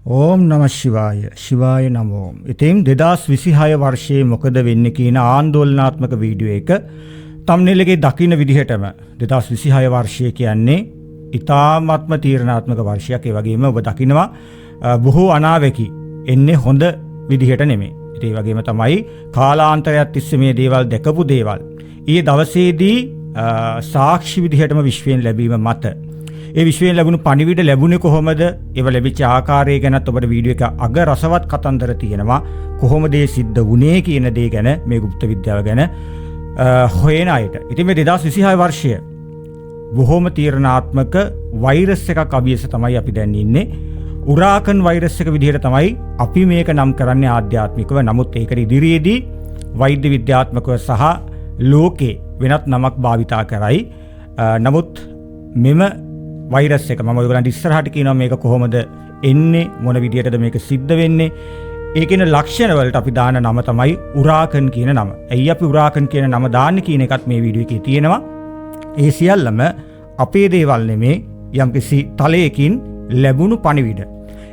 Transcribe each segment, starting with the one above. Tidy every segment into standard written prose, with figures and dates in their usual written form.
ඕම් නමः ශිවාය ශිවාය නමෝ. ඉතින් 2026 වර්ෂයේ මොකද වෙන්නේ කියන ආందోලනාත්මක වීඩියෝ එක තම්බ්නෙල් එකේ දකින්න විදිහටම 2026 වර්ෂය කියන්නේ ඉතාමත්ම තීරණාත්මක වර්ෂයක්. ඒ වගේම ඔබ දකිනවා බොහෝ අනාවැකි එන්නේ හොඳ විදිහට නෙමෙයි. ඒ වගේම තමයි කාලාන්තරයක් තිස්සේ මේ දේවල් දැකපු දේවල් ඊයේ දවසේදී සාක්ෂි විදිහටම විශ්වයෙන් ලැබීම මත ඒ විශ්වයෙන් ලැබුණු පණිවිඩ ලැබුණේ කොහොමද? ඒව ලැබිච්ච ආකාරය ගැනත් ඔබට වීඩියෝ එක අග රසවත් කතන්දර තියෙනවා. කොහොමද ඒ සිද්ධ වුණේ කියන දේ ගැන මේ গুপ্ত විද්‍යාව ගැන හොයන අයට. ඉතින් මේ 2026 වර්ෂය බොහොම තීරණාත්මක වෛරස් එකක් අභියස තමයි අපි දැන් ඉන්නේ. උරාකන් වෛරස් එක විදිහට තමයි අපි මේක නම් කරන්නේ ආධ්‍යාත්මිකව. නමුත් ඒකට ඉදිරියේදී වෛද්‍ය විද්‍යාත්මකව සහ ලෝකේ වෙනත් නමක් භාවිතා කරයි. නමුත් මෙම වෛරස් එක මම ඔයගලන්ට ඉස්සරහට කියනවා මේක කොහොමද එන්නේ, මොන විදියටද මේක සිද්ධ වෙන්නේ. ඒකේන ලක්ෂණ වලට අපි දාන නම තමයි උරාකන් කියන නම. ඇයි අපි උරාකන් කියන නම දාන්නේ කියන එකත් මේ වීඩියෝ එකේ තියෙනවා. ඒ සියල්ලම අපේ දේවල් නෙමේ, යම්කිසි තලයකින් ලැබුණු පණිවිඩ.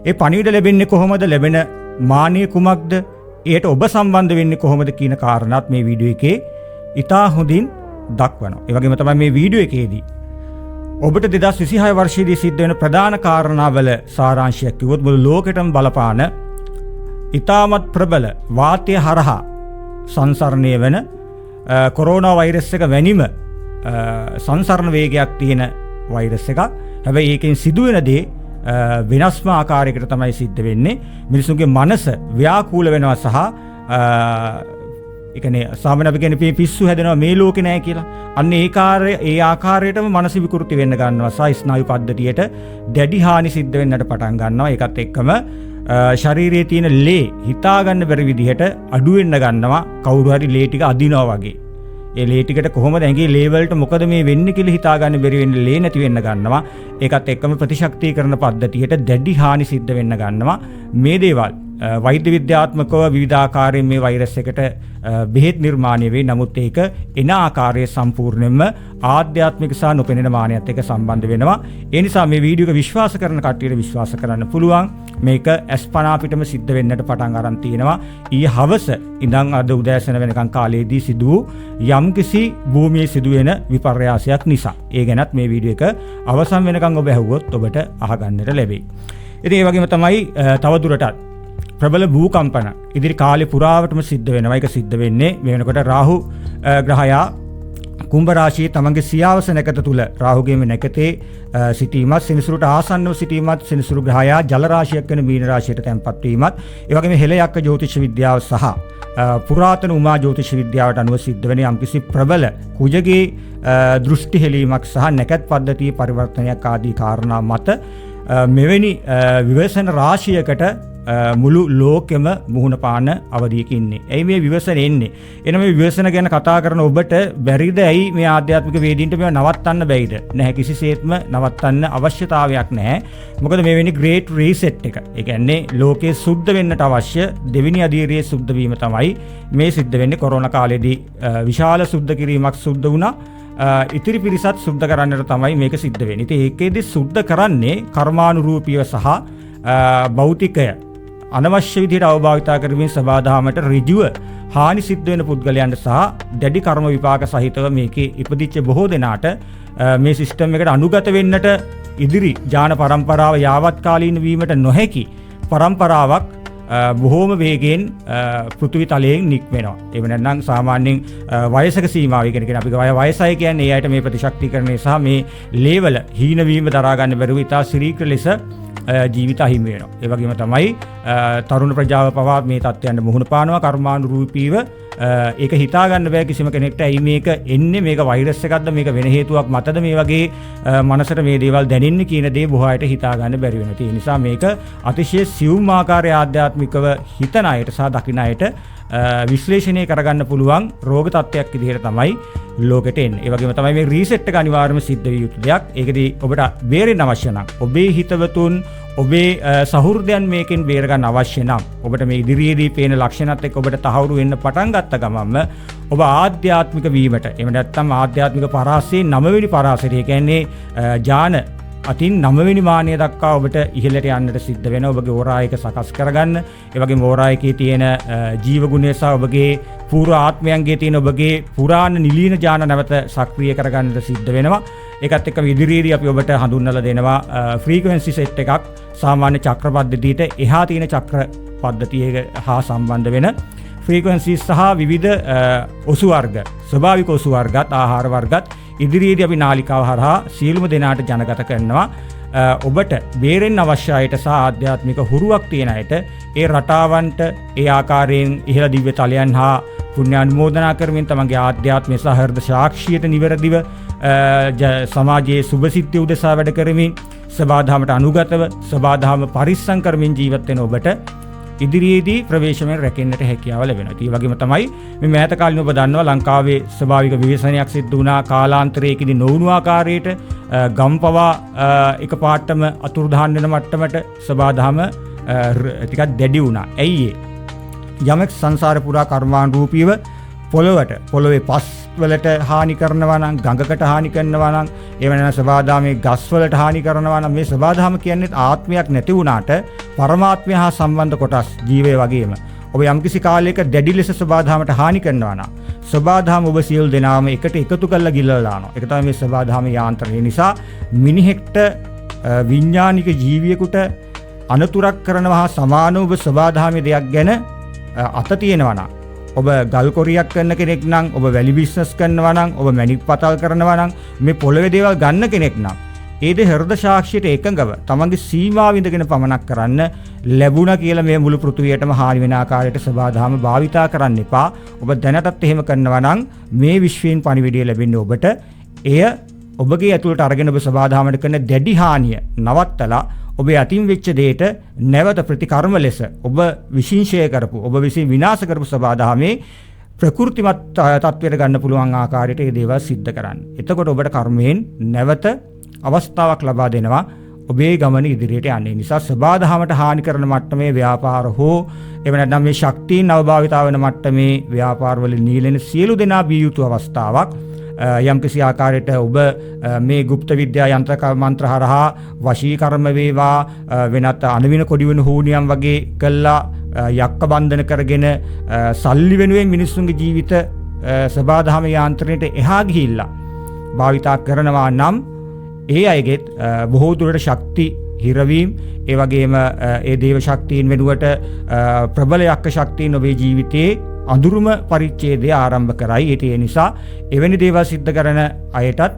ඒ පණිවිඩ ලැබෙන්නේ කොහොමද? ලැබෙන මානෙ කුමක්ද? ඒකට ඔබ සම්බන්ධ වෙන්නේ කොහොමද කියන කාරණාත් මේ වීඩියෝ එකේ ඉතා හොඳින් දක්වනවා. ඒ වගේම තමයි මේ වීඩියෝ එකේදී ඔබට 2026 වර්ෂයේදී සිද්ධ වෙන ප්‍රධාන කාරණාවල සාරාංශයක් කිව්වොත් මුළු ලෝකෙටම බලපාන ඉතාමත් ප්‍රබල වාතය හරහා සංසරණය වෙන කොරෝනා වෛරස් එක වැනිම සංසරණ වේගයක් තියෙන වෛරස් එකක්. හැබැයි ඒකෙන් සිදුවෙන දේ වෙනස්ම ආකාරයකට තමයි සිද්ධ වෙන්නේ. මිනිසුන්ගේ මනස ව්‍යාකූල වෙනවා සහ ඒකනේ සාමාන්‍ය අපි කියන්නේ පිස්සු හැදෙනවා මේ ලෝකේ නැහැ කියලා. අන්න ඒ ආකාරයටම මනස විකෘති වෙන්න ගන්නවා. සහ ස්නායු පද්ධතියට දැඩි හානි සිද්ධ වෙන්නට පටන් ගන්නවා. ඒකත් එක්කම ශරීරයේ තියෙන ලේ හිතා ගන්න බැරි විදිහට අඩු වෙන්න ගන්නවා. කවුරු හරි ලේ ටික අදිනවා වගේ. ඒ ලේ ටිකට කොහොමද ඇඟේ ලේ වලට මොකද මේ වෙන්නේ කියලා හිතා ගන්න බැරි වෙන්නේ ලේ නැති වෙන්න ගන්නවා. ඒකත් එක්කම ප්‍රතිශක්තිකරණ පද්ධතියට දැඩි හානි සිද්ධ වෙන්න ගන්නවා. මේ දේවල් වෛද්‍ය විද්‍යාත්මකව විවිධාකාරයෙන් මේ වෛරස් එකට බෙහෙත් නිර්මාණය වේ. නමුත් ඒක එන ආකාරය සම්පූර්ණයෙන්ම ආධ්‍යාත්මික සහ නොපෙනෙන මානයත් එක්ක සම්බන්ධ වෙනවා. ඒ නිසා මේ වීඩියෝ එක විශ්වාස කරන කට්ටියට විශ්වාස කරන්න පුළුවන්. මේක අස්පනා පිටම සිද්ධ වෙන්නට පටන් අරන් තියෙනවා. ඊයේ හවස ඉඳන් අද උදෑසන වෙනකන් කාලයේදී සිදු වූ යම්කිසි භූමියේ සිදුවෙන විපර්යාසයක් නිසා. ඒ ගැනත් මේ වීඩියෝ එක අවසන් වෙනකන් ඔබ ඇහුවොත් ඔබට අහගන්නට ලැබෙයි. ඉතින් ඒ වගේම තමයි තවදුරටත් ප්‍රබල භූකම්පන ඉදිරි කාලේ පුරාවටම සිද්ධ වෙනවා. ඒක සිද්ධ වෙන්නේ මේ වෙනකොට රාහු ග්‍රහයා කුම්භ රාශියේ තමන්ගේ සියාවස නැකත තුල රාහුගේම නැකතේ සිටීමත්, සෙනසුරට ආසන්නව සිටීමත්, සෙනසුරු ග්‍රහයා ජල රාශියක් වෙන මීන රාශියට තැන්පත් වීමත්, ඒ වගේම හෙළයක්ක ජ්‍යොතිෂ විද්‍යාව සහ පුරාතන උමා ජ්‍යොතිෂ විද්‍යාවට අනුව සිද්ධ වෙන යම්කිසි ප්‍රබල කුජගේ දෘෂ්ටි හෙලීමක් සහ නැකත් පද්ධතියේ පරිවර්තනයක් ආදී කාරණා මත මෙවැනි විවසන රාශියකට මුළු ලෝකෙම මුහුණ පාන අවධියක ඉන්නේ. ඇයි මේ විවසන එන්නේ? එන මේ විවසන ගැන කතා කරන ඔබට බැරිද ඇයි මේ ආධ්‍යාත්මික වේදීන්ට මේව නවත්තන්න බැයිද? නැහැ, කිසිසේත්ම නවත්තන්න අවශ්‍යතාවයක් නැහැ. මොකද මේ වෙන්නේ ග්‍රේට් රීසෙට් එක. ඒ කියන්නේ ලෝකයේ සුද්ධ වෙන්නට අවශ්‍ය දෙවෙනි අධීරියේ සුද්ධ වීම තමයි මේ සිද්ධ වෙන්නේ. කොරෝනා කාලේදී විශාල සුද්ධ කිරීමක් සුද්ධ වුණා. ඉතිරි පිරිසත් සුද්ධ කරන්නට තමයි මේක සිද්ධ වෙන්නේ. ඉතින් ඒකෙදි සුද්ධ කරන්නේ කර්මානුරූපීව සහ භෞතිකය අනවශ්‍ය විදිහට අවභාවිතා කරමින් සබාධාමට ඍජුව හානි සිද්ධ වෙන පුද්ගලයන්ට සහ දැඩි කර්ම විපාක සහිතව මේකේ ඉපදිච්ච බොහෝ දෙනාට මේ සිස්ටම් එකට අනුගත වෙන්නට ඉදිරි ජාන පරම්පරාව යාවත් කාලීන වීමට නොහැකි පරම්පරාවක් බොහෝම වේගයෙන් පෘථිවි තලයෙන් නික්මෙනවා. එහෙම නැත්නම් සාමාන්‍යයෙන් වයසක සීමාව කියන අපි වයසයි කියන්නේ ඒ අයට මේ ප්‍රතිශක්තිකරණය සහ මේ ලේවල හීන වීම දරා ගන්න බැරුව ඉතා ශීඝ්‍ර ලෙස ජීවිත අහිමි වෙනවා. ඒ වගේම තමයි තරුණ ප්‍රජාව පවා මේ තත්ත්වයන්ට මුහුණ පානවා කර්මානුරූපීව. ඒක හිතා ගන්න බෑ කිසිම කෙනෙක්ට. ඇයි මේක එන්නේ? මේක වෛරස් එකක්ද? මේක වෙන හේතුවක් මතද මේ වගේ මනසට මේ දේවල් දැනෙන්නේ කියන දේ බොහෝ අයට හිතා ගන්න බැරි වෙනවා. ඒ නිසා මේක අතිශය සියුම් ආකාරයේ ආධ්‍යාත්මිකව හිතන අයට සහ දකින අයට විශ්ලේෂණය කරගන්න පුළුවන් රෝග තත්ත්වයක් විදිහට තමයි ලෝකෙට එන්නේ. ඒ වගේම තමයි මේ රීසෙට් එක අනිවාර්යයෙන්ම සිද්ධ විය යුතු දෙයක්. ඒකදී ඔබට බේරෙන්න අවශ්‍ය නම් ඔබේ හිතවතුන් ඔබේ සහෘදයන් මේකෙන් බේර ගන්න අවශ්‍ය නම් ඔබට මේ ඉදිරියේදී පේන ලක්ෂණات එක්ක ඔබට තහවුරු වෙන්න පටන් ගත්ත ගමන්ම ඔබ ආධ්‍යාත්මික වීමට එහෙම නැත්නම් ආධ්‍යාත්මික පරාසයේ 9 වෙනි පරාසය කියන්නේ ඥාන අතින් 9 වෙනි මානය දක්වා ඔබට ඉහළට යන්නට සිද්ධ වෙනවා. ඔබගේ ඕරා එක සකස් කරගන්න. ඒ වගේම ඕරා එකේ තියෙන ජීව ගුණය සහ ඔබගේ පූර්ව ආත්මයන්ගේ තියෙන ඔබගේ පුරාණ නිලීන ඥාන නැවත සක්‍රිය කරගන්නට සිද්ධ වෙනවා. ඒකත් එක්කම ඉදිරියේදී අපි ඔබට හඳුන්වලා දෙනවා ෆ්‍රීකවෙන්සි සෙට් එකක් සාමාන්‍ය චක්‍ර පද්ධතියට එහා තියෙන චක්‍ර පද්ධතිය හා සම්බන්ධ වෙන ෆ්‍රීකවෙන්සි සහ විවිධ ඔසු වර්ග, ස්වභාවික ඔසු වර්ගත් ආහාර වර්ගත් ඉදිරියේදී අපි නාලිකාව හරහා සියලුම දෙනාට ජනගත කරනවා. ඔබට බේරෙන්න අවශ්‍ය අයට සහ ආධ්‍යාත්මික හුරුවක් තියෙන අයට ඒ රටාවන්ට ඒ ආකාරයෙන් ඉහළ දිව්‍ය තලයන් හා පුණ්‍ය අනුමෝදනා කරමින් තමන්ගේ ආධ්‍යාත්මය සහ හෘද සාක්ෂියට නිවැරදිව සමාජයේ සුභසිද්ධි උදෙසා වැඩ කරමින් සබාධමයට අනුගතව සබාධම පරිස්සම් කරමින් ජීවත් වෙන ඔබට ඉදිරියේදී ප්‍රවේශමෙන් රැකෙන්නට හැකියාව ලැබෙනවා. ඒ වගේම තමයි මේ මෑත කාලින ඔබ දන්නවා ලංකාවේ ස්වභාවික විවේචනයක් සිද්ධ වුණා කාලාන්තරයේදී නොවුණු ආකාරයට ගම්පවා එකපාරටම අතුරුදහන් වෙන මට්ටමට සබාධම ටිකක් දැඩි වුණා. ඇයි ඒ? යමෙක් සංසාර පුරා කර්මානුරූපීව පොළොවේ පස් වලට හානි කරනවා නම්, ගඟකට හානි කරනවා නම්, එහෙම නැත්නම් සබාධමේ ගස් වලට හානි කරනවා නම් මේ සබාධම කියන්නේ ආත්මයක් නැති වුණාට පරමාත්මය හා සම්බන්ධ කොටස් ජීවය වගේම. ඔබ යම්කිසි කාලයක දැඩි ලෙස සබාධමට හානි කරනවා නම් සබාධම ඔබ සියලු දෙනාම එකට එකතු කරලා ගිල්ලලා දානවා. ඒක තමයි මේ සබාධම යාන්ත්‍රණය. නිසා මිනිහෙක්ට විඥානික ජීවියෙකුට අනතුරක් කරනවා හා සමානව ඔබ සබාධමේ දෙයක් ගැන අත තියෙනවා නම්, ඔබ ගල් කොරියක් කරන කෙනෙක් නම්, ඔබ වැලි බිස්නස් කරනවා නම්, ඔබ මැණික් පතල් කරනවා නම්, මේ පොළවේ දේවල් ගන්න කෙනෙක් නම් ඒ දේ හෘද සාක්ෂියට එකඟව තමන්ගේ සීමාව විඳගෙන පමනක් කරන්න ලැබුණා කියලා මේ මුළු පෘථිවියටම හානි වෙන ආකාරයට සබාධම භාවිතා කරන්න එපා. ඔබ දැනටත් එහෙම කරනවා නම් මේ විශ්වයෙන් පණිවිඩය ලැබෙන්නේ ඔබට. එය ඔබගේ ඇතුළට අරගෙන ඔබ සබාධමයට කරන දැඩි හානිය නවත්තලා ඔබේ අතින් වෙච්ච දෙයට නැවත ප්‍රතිකර්ම ලෙස ඔබ විශ්ින්ෂය කරපු, ඔබ විසින් විනාශ කරපු සබාධමේ ප්‍රකෘතිමත් තත්ත්වයට ගන්න පුළුවන් ආකාරයට මේ දේවල් සිද්ධ කරන්න. එතකොට ඔබට කර්මයෙන් නැවත අවස්ථාවක් ලබා දෙනවා ඔබේ ගමන ඉදිරියට යන්නේ. නිසා සබාධමට හානි කරන මට්ටමේ ව්‍යාපාර හෝ එහෙම නැත්නම් මේ ශක්තියින් අවභාවිතා වෙන මට්ටමේ ව්‍යාපාරවල නීලෙන සියලු දෙනා බිය යුතු අවස්ථාවක්. යම්කිසි ආකාරයට ඔබ මේ গুপ্ত විද්‍යා යන්ත්‍ර මන්ත්‍ර හරහා වශීකර්ම වේවා වෙනත් අනවින කොඩි වෙන හෝනියම් වගේ කළා යක්ක බන්ධන කරගෙන සල්ලි වෙනුවෙන් මිනිස්සුන්ගේ ජීවිත සබාධම යාන්ත්‍රණයට එහා ගිහිල්ලා භාවිතා කරනවා නම් ඒ අයගෙත් බොහෝ දුරට ශක්ති හිරවීම, ඒ වගේම ඒ දේව ශක්තියින් වෙනුවට ප්‍රබල යක්ක ශක්තියින් ඔබේ ජීවිතයේ අඳුරුම පරිච්ඡේදය ආරම්භ කරයි. ඒ නිසා එවැනි දේවල් සිද්ධ කරන අයටත්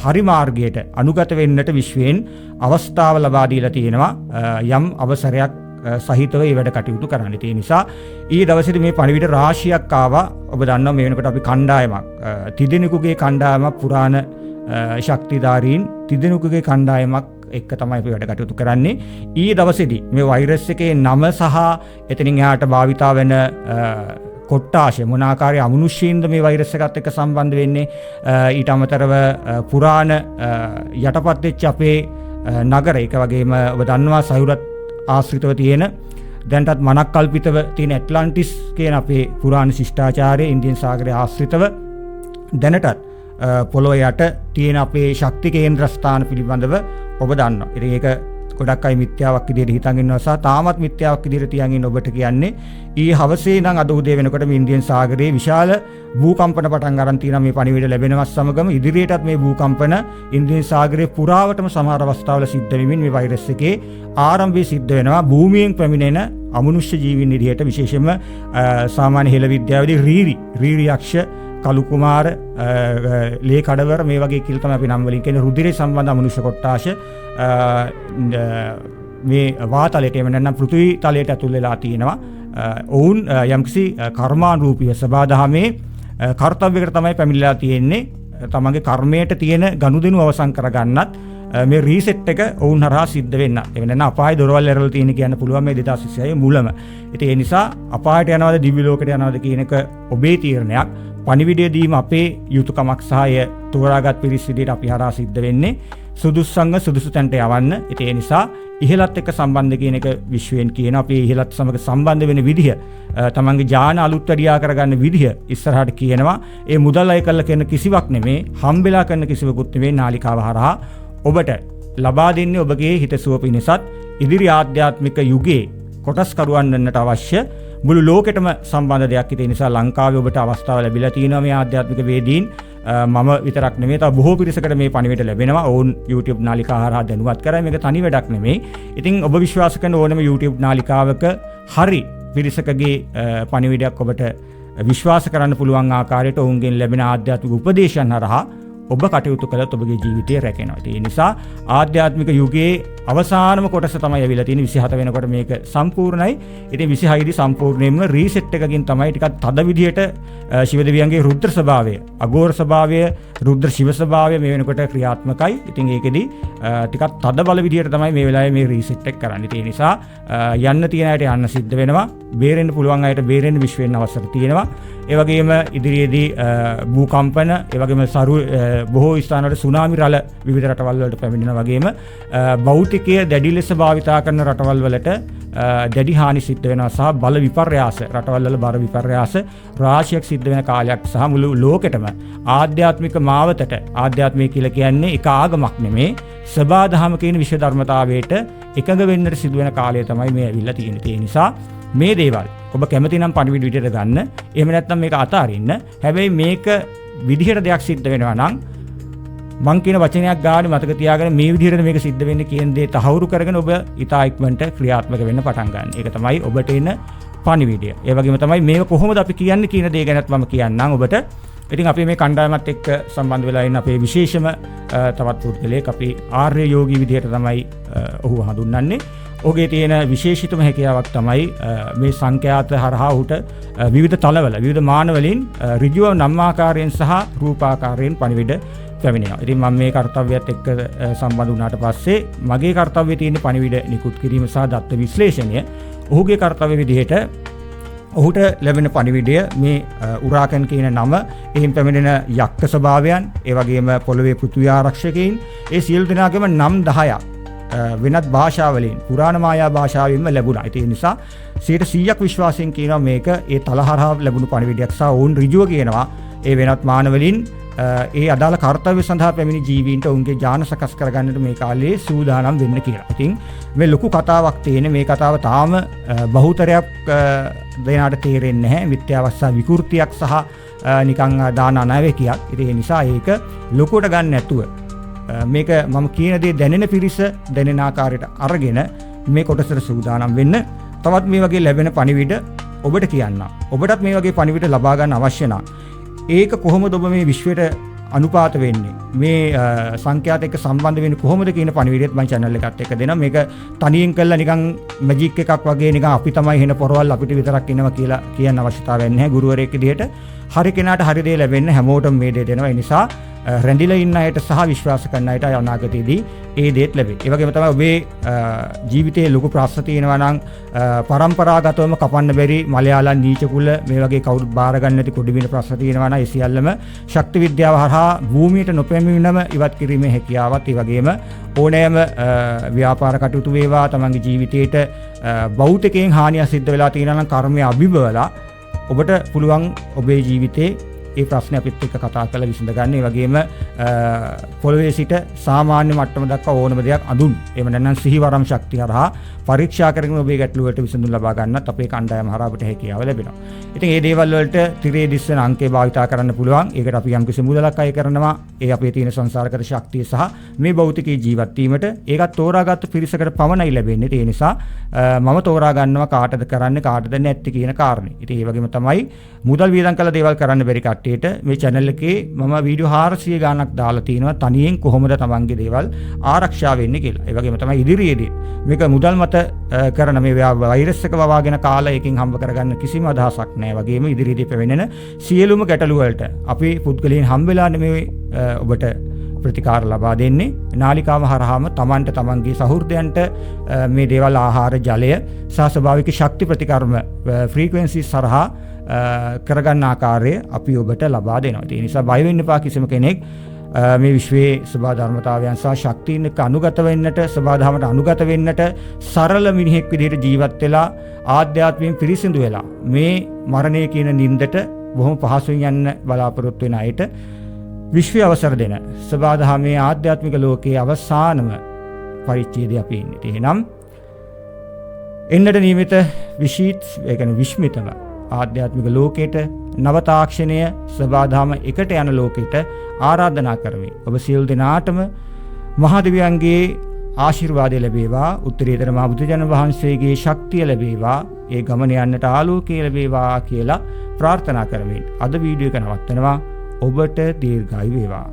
හරි මාර්ගයට අනුගත වෙන්නට විශ්වයෙන් අවස්ථාව ලබා දීලා තියෙනවා යම් අවසරයක් සහිතව ඒ වැඩ කටයුතු කරන්න. ඒ නිසා ඊ දවසේදී මේ පණිවිඩ රාශියක් ආවා. ඔබ දන්නවා මේ වෙනකොට අපි කණ්ඩායමක් තිදෙනෙකුගේ කණ්ඩායමක් පුරාණ ශක්තිධාරීන් තිදෙනෙකුගේ කණ්ඩායමක් එක්ක තමයි අපි වැඩ කටයුතු කරන්නේ. ඊ දවසේදී මේ වෛරස් එකේ නම සහ එතනින් එහාට භාවිතා වෙන කොට්ටාශය මොන ආකාරයේ අමනුෂ්‍යයින්ද මේ වෛරස් එකත් එක්ක සම්බන්ධ වෙන්නේ, ඊට අමතරව පුරාණ යටපත් වෙච්ච අපේ නගර, ඒක වගේම ඔබ දන්නවා සයුරත් ආශ්‍රිතව තියෙන දැන්ටත් මනක් කල්පිතව තියෙන ඇට්ලන්ටිස් කියන අපේ පුරාණ ශිෂ්ටාචාරය ඉන්දියන් සාගරය ආශ්‍රිතව දැනටත් පොළොව යට තියෙන අපේ ශක්ති කේන්ද්‍ර ස්ථාන පිළිබඳව ඔබ දන්නවා. ඉතින් ඒක ගොඩක් අය මිත්‍යාවක් විදිහට හිතන් ඉන්නවා සහ තාමත් මිත්‍යාවක් විදිහට තියන් ඉන්න ඔබට කියන්නේ ඊ හවසේ ඉඳන් අද උදේ වෙනකොට මේ ඉන්දියන් සාගරයේ විශාල භූකම්පන පටන් ගන්න තියෙනවා. මේ පණිවිඩ ලැබෙනවත් සමගම ඉදිරියටත් මේ භූකම්පන ඉන්දියන් සාගරයේ පුරාවටම සමහර අවස්ථාවල සිද්ධ වෙමින් මේ වෛරස් එකේ ආරම්භය සිද්ධ වෙනවා. භූමියෙන් පැමිණෙන අමනුෂ්‍ය ජීවීන් විදිහට විශේෂයෙන්ම සාමාන්‍ය හෙළ විද්‍යාවේදී රීරි යක්ෂ, කළු කුමාර, ලේ කඩවර මේ වගේ කියලා තමයි අපි නම් වලින් කියන්නේ රුධිරේ සම්බන්ධ අමනුෂ්‍ය කොට්ටාශ මේ වාතලයට එම නැත්නම් පෘථිවි තලයට ඇතුල් වෙලා තියෙනවා. ඔවුන් යම්කිසි කර්මානුරූපීව සබාධමේ කර්තව්‍යයකට තමයි පැමිණලා තියෙන්නේ. තමන්ගේ කර්මයට තියෙන ගනුදෙනු අවසන් කරගන්නත් මේ රීසෙට් එක ඔවුන් හරහා සිද්ධ වෙන්න. ඒ වෙනනම් අපාය දොරවල් ඇරලා තියෙන කියන්න පුළුවන් මේ 2026 මුලම. ඉතින් ඒ නිසා අපායට යනවද දිව්‍ය ලෝකයට යනවද කියන එක ඔබේ තීරණයක්. පණිවිඩය දීම අපේ යුතුයකමක් සහ තෝරාගත් පිරිස් විදිහට අපි හරහා සිද්ධ වෙන්නේ. සුදුසුසංග සුදුසු තැනට යවන්න. ඒ නිසා ඉහළත් එක්ක සම්බන්ධ කියන එක විශ්වයෙන් කියන අපි ඉහළත් සමග සම්බන්ධ වෙන විදිහ, තමන්ගේ ඥාන අලුත් වැඩියා කරගන්න විදිහ ඉස්සරහට කියනවා. ඒ මුදල් අය කළ කරන කිසිවක් නෙමේ, හම්බෙලා කරන කිසිවකුත් නෙමේ. නාලිකාව හරහා ඔබට ලබා දෙන්නේ ඔබගේ හිතසුව පිණිසත් ඉදිරි ආධ්‍යාත්මික යුගයේ කොටස්කරුවන් වෙන්නට අවශ්‍ය මුළු ලෝකෙටම සම්බන්ධ දෙයක්. ඒ නිසා ලංකාවේ ඔබට අවස්ථාව ලැබිලා තියෙනවා මේ ආධ්‍යාත්මික වේදීන් මම විතරක් නෙමෙයි තව බොහෝ පිරිසකට මේ පණිවිඩ ලැබෙනවා. ඔවුන් YouTube නාලිකාව හරහා දැනුවත් කරයි. මේක තනි වැඩක් නෙමෙයි. ඉතින් ඔබ විශ්වාස කරන ඕනම YouTube නාලිකාවක හරි පිරිසකගේ පණිවිඩයක් ඔබට විශ්වාස කරන්න පුළුවන් ආකාරයට ඔවුන්ගෙන් ලැබෙන ආධ්‍යාත්මික උපදේශයන් හරහා ඔබ කටයුතු කළොත් ඔබගේ ජීවිතය රැකෙනවා. ඒ නිසා ආධ්‍යාත්මික යුගයේ අවසානම කොටස තමයි ඇවිල්ලා තියෙන්නේ. 27 වෙනකොට මේක සම්පූර්ණයි. ඉතින් 26 දී සම්පූර්ණයෙන්ම රීසෙට් එකකින් තමයි ටිකක් තද විදියට ශිව දෙවියන්ගේ රුද්‍ර ස්වභාවය, අගෝර ස්වභාවය, රුද්‍ර ශිව ස්වභාවය මේ වෙනකොට ක්‍රියාත්මකයි. ඉතින් ඒකෙදි ටිකක් තද බල විදියට තමයි මේ වෙලාවේ මේ රීසෙට් එක කරන්නේ. ඒ නිසා යන්න තියෙන අයට යන්න සිද්ධ වෙනවා. බේරෙන්න පුළුවන් අයට බේරෙන්න විශ්ව වෙන්න අවසර තියෙනවා. ඒ වගේම ඉදිරියේදී භූකම්පන, ඒ වගේම බොහෝ ස්ථානවල සුනාමි රළ විවිධ රටවල් වලට පැමිණෙන වගේම භෞතිකය දැඩි ලෙස භාවිතා කරන රටවල් වලට දැඩි හානි සිද්ධ වෙනවා සහ බල විපර්යාස රටවල් වල බර විපර්යාස රාශියක් සිද්ධ වෙන කාලයක් සහ මුළු ලෝකෙටම ආධ්‍යාත්මික මාවතට ආධ්‍යාත්මය කියලා කියන්නේ එක ආගමක් නෙමේ සබාධම කියන විශ්ව ධර්මතාවයට එකඟ වෙන්නට සිදු වෙන කාලය තමයි මේ ඇවිල්ලා තියෙන්නේ. ඒ නිසා මේ දේවල් ඔබ කැමති නම් පණිවිඩ විදියට ගන්න. එහෙම නැත්නම් මේක අතාරින්න. හැබැයි මේක විදිහට දෙයක් සිද්ධ වෙනවා නම් මං කියන වචනයක් ගානේ මතක තියාගෙන මේ විදිහට මේක සිද්ධ වෙන්නේ කියන දේ තහවුරු කරගෙන ඔබ ඊටා ඉක්මනට ක්‍රියාත්මක වෙන්න පටන් ගන්න. ඒක තමයි ඔබට එන පණිවිඩය. ඒ වගේම තමයි මේක කොහොමද අපි කියන්නේ කියන දේ ගැනත් මම කියන්නම් ඔබට. ඉතින් අපි මේ කණ්ඩායමත් එක්ක සම්බන්ධ වෙලා ඉන්න අපේ විශේෂම තවත් පුද්ගලයෙක් අපි ආර්ය යෝගී විදිහට තමයි ඔහු හඳුන්වන්නේ. ඔහුගේ තියෙන විශේෂිතම හැකියාවක් තමයි මේ සංඛ්‍යාත හරහා ඔහුට විවිධ තලවල විවිධ මානවලින් ඍජුව නම් ආකාරයෙන් සහ රූපාකාරයෙන් පණිවිඩ පැමිණෙනවා. ඉතින් මම මේ කාර්යයත් එක්ක සම්බන්ධ වුණාට පස්සේ මගේ කාර්යය තියෙන පණිවිඩ නිකුත් කිරීම සහ දත්ත විශ්ලේෂණය. ඔහුගේ කාර්යය විදිහට ඔහුට ලැබෙන පණිවිඩය මේ උරාකන් කියන නම, එහින් පැමිණෙන යක්ක ස්වභාවයන්, ඒ වගේම පොළවේ පෘථිවි ආරක්ෂකයින්, ඒ සියලු දෙනාගේම නම් 10ක් වෙනත් භාෂාවලින් පුරාණ මායා භාෂාවෙන්ම ලැබුණා. ඒ නිසා 100% විශ්වාසයෙන් කියනවා මේක ඒ තලහරහා ලැබුණු පණිවිඩයක් සහ ඔවුන් ඍජුව කියනවා ඒ වෙනත් මානවලින් ඒ අදාළ කාර්යය සඳහා පැමිණි ජීවීන්ට ඔවුන්ගේ ඥාන සකස් කරගන්නට මේ කාලේ සූදානම් වෙන්න කියලා. ඉතින් මේ ලොකු කතාවක් තියෙන මේ කතාව තාම බහුතරයක් දෙනාට තේරෙන්නේ නැහැ. මිත්‍යාවක් සහ විකෘතියක් සහ නිකන් දාන අනාවේකියක්. ඒ නිසා ඒක ලොකුට ගන්න නැතුව මේක මම කියන දේ දැනෙන පිරිස දැනෙන ආකාරයට අරගෙන මේ කොටසට සූදානම් වෙන්න. තවත් මේ වගේ ලැබෙන පණිවිඩ ඔබට කියන්න. ඔබටත් මේ වගේ පණිවිඩ ලබා ගන්න අවශ්‍ය නම් ඒක කොහොමද ඔබ මේ විශ්වයට අනුපාත වෙන්නේ? මේ සංඛ්‍යාත එක්ක සම්බන්ධ වෙන්නේ කොහොමද කියන පණිවිඩයත් මම channel එකත් එක්ක දෙනවා. මේක තනියෙන් කළා නිකන් මැජික් එකක් වගේ නිකන් අපි තමයි වෙන පොරවල් අපිට විතරක් ඉන්නවා කියලා කියන්න අවශ්‍යතාවයක් නැහැ. ගුරුවරයෙක් විදිහට හරි කෙනාට හරි දේ ලැබෙන්න හැමෝටම මේ දේ දෙනවා. ඒ නිසා රැඳිලා ඉන්න අයට සහ විශ්වාස කරන අයට අනාගතයේදී ඒ දේත් ලැබෙයි. ඒ වගේම තමයි ඔබේ ජීවිතයේ ලොකු ප්‍රශ්න තියෙනවා නම් පරම්පරාගතවම කපන්න බැරි මලයාලම් නීච කුල මේ වගේ කවුරුත් බාර ගන්න නැති කොඩි බින ප්‍රශ්න තියෙනවා නම් ඒ සියල්ලම ශක්ති විද්‍යාව හරහා භූමියට නොපැමිණීමම ඉවත් කිරීමේ හැකියාවත් ඒ වගේම ඕනෑම ව්‍යාපාර කටයුතු වේවා තමන්ගේ ජීවිතේට භෞතිකයෙන් හානියක් සිද්ධ වෙලා තියෙනවා නම් කර්මය අභිබවලා ඔබට පුළුවන් ඔබේ ජීවිතේ ඒ ප්‍රශ්න අපිත් එක්ක කතා කරලා විසඳ ගන්න. ඒ වගේම පොළවේ සිට සාමාන්‍ය මට්ටම දක්වා ඕනම දෙයක් අඳුන් එහෙම නැත්නම් සිහිවරම් ශක්තිය හරහා පරීක්ෂා කරගෙන ඔබේ ගැටලුවට විසඳුම් ලබා ගන්නත් අපේ කණ්ඩායම හරහා අපට හැකියාව ලැබෙනවා. ඉතින් මේ දේවල් වලට තිරේ දිස්වන අංකේ භාවිතා කරන්න පුළුවන්. ඒකට අපි යම්කිසි මුදලක් අය කරනවා. ඒ අපේ තියෙන සංසාරගත ශක්තිය සහ මේ භෞතිකී ජීවත් වීමට ඒකත් තෝරාගත්තු පිරිසකට පමණයි ලැබෙන්නේ. ඒ නිසා මම තෝරා ගන්නවා කාටද කරන්නේ කාටද නැත්තේ කියන කාරණේ. ඉතින් ඒ වගේම තමයි මුදල් වියදම් කළ දේවල් කරන්න බැරි කට්ටියට මේ channel එකේ මම වීඩියෝ 400 ගාණක් දාලා තිනවා තනියෙන් කොහොමද තමන්ගේ දේවල් ආරක්ෂා වෙන්නේ කියලා. ඒ වගේම තමයි ඉදිරියේදී මේක මුදල් මත කරන මේ වෛරස් එක වවාගෙන කාලා එකකින් හම්බ කරගන්න කිසිම අදහසක් නැහැ. වගේම ඉදිරියේදී පැවෙනෙන සියලුම ගැටලු වලට අපි පුද්ගලයන් හම්බෙලා නෙමෙයි ඔබට ප්‍රතිකාර ලබා දෙන්නේ. නාලිකාව හරහාම තමන්ට තමන්ගේ සහෘදයන්ට මේ දේවල් ආහාර ජලය සහ ස්වභාවික ශක්ති ප්‍රතිකර්ම ෆ්‍රීකවෙන්සිස් හරහා කරගන්න ආකාරය අපි ඔබට ලබා දෙනවා. ඒ නිසා බය වෙන්න එපා. කිසිම කෙනෙක් මේ විශ්වයේ සබා ධර්මතාවයන් සහ ශක්තියින් එක්ක අනුගත වෙන්නට, සබා ධර්මයට අනුගත වෙන්නට, සරල මිනිහෙක් විදිහට ජීවත් වෙලා ආධ්‍යාත්මයෙන් පිරිසිදු වෙලා මේ මරණය කියන නින්දට බොහොම පහසුවෙන් යන්න බලාපොරොත්තු වෙන අයට විශ්වය අවසර දෙන සබා ධර්මයේ ආධ්‍යාත්මික ලෝකයේ අවසානම පරිච්ඡේදය අපි ඉන්නේ. එහෙනම් එන්නට නියමිත විශ්මිතව ආධ්‍යාත්මික ලෝකයට නව තාක්ෂණය සබාධම එකට යන ලෝකයට ආරාධනා කරමි. ඔබ සියලු දෙනාටම මහා දෙවියන්ගේ ආශිර්වාදය ලැබේවා, උත්තරීතර මහ බුදුජන වහන්සේගේ ශක්තිය ලැබේවා, ඒ ගමන යන්නට ආලෝකය ලැබේවා කියලා ප්‍රාර්ථනා කරමින් අද වීඩියෝ එක නවත්තනවා. ඔබට දීර්ඝායු වේවා.